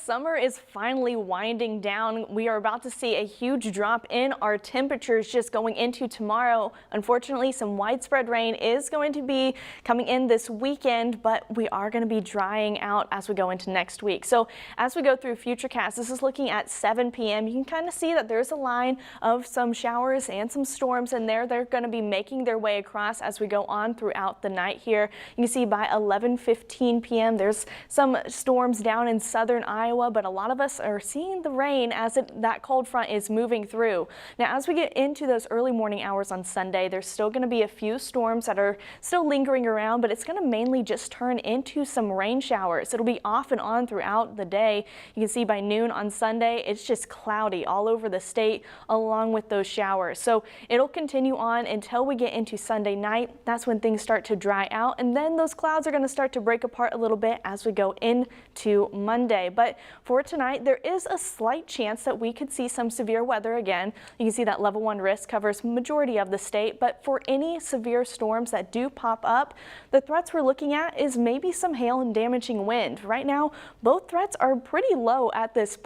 summer is finally winding down. We are about to see a huge drop in our temperatures just going into tomorrow. Unfortunately, some widespread rain is going to be coming in this weekend, but we are going to be drying out as we go into next week. So as we go through Futurecast, this is looking at 7 p.m. You can kind of see that there's a line of some showers and some storms in there. They're going to be making their way across as we go on throughout the night here. You can see by 11:15 p.m. there's some storms down in southern Iowa, but a lot of us are seeing the rain as that cold front is moving through. Now, as we get into those early morning hours on Sunday, there's still going to be a few storms that are still lingering around, but it's going to mainly just turn into some rain showers. It'll be off and on throughout the day. You can see by noon on Sunday, it's just cloudy all over the state along with those showers. So it'll continue on until we get into Sunday night. That's when things start to dry out, and then those clouds are going to start to break apart a little bit as we go into Monday. But for tonight, there is a slight chance that we could see some severe weather again. You can see that level 1 risk covers majority of the state, but for any severe storms that do pop up, the threats we're looking at is maybe some hail and damaging wind. Right now, both threats are pretty low at this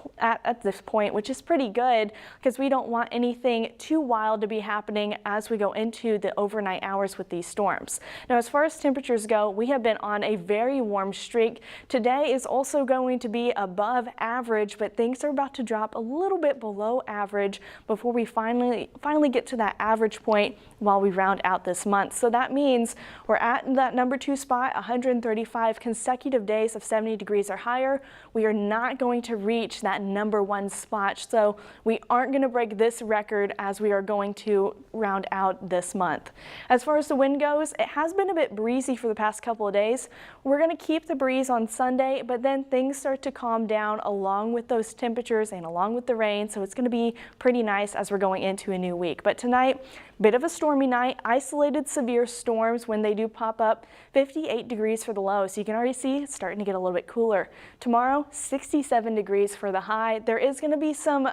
point, which is pretty good because we don't want anything too wild to be happening as we go into the overnight hours with these storms. Now, as far as temperatures go, we have been on a very warm streak. Today is also going to be above average, but things are about to drop a little bit below average before we finally get to that average point while we round out this month. So that means we're at that number 2 spot, 135 consecutive days of 70 degrees or higher. We are not going to reach that number 1 spot, so we aren't going to break this record as we are going to round out this month. As far as the wind goes, it has been a bit breezy for the past couple of days. We're going to keep the breeze on Sunday, but then things start to calm down along with those temperatures and along with the rain, so it's going to be pretty nice as we're going into a new week. But tonight, bit of a stormy night, isolated severe storms when they do pop up, 58 degrees for the low, so you can already see it's starting to get a little bit cooler. Tomorrow, 67 degrees for the high. There is going to be some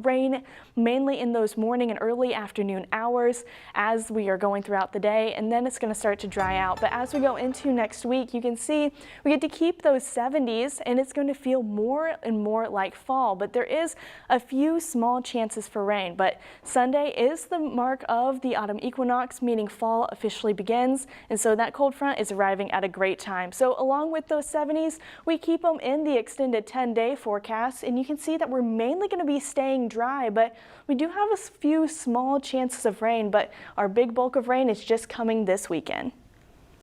rain mainly in those morning and early afternoon hours as we are going throughout the day, and then it's going to start to dry out. But as we go into next week, you can see we get to keep those 70s, and it's going to feel more and more like fall, but there is a few small chances for rain. But Sunday is the mark of the autumn equinox, meaning fall officially begins, and so that cold front is arriving at a great time. So along with those 70s, we keep them in the extended 10-day forecast, and you can see that we're mainly going to be staying dry, but we do have a few small chances of rain, but our big bulk of rain is just coming this weekend.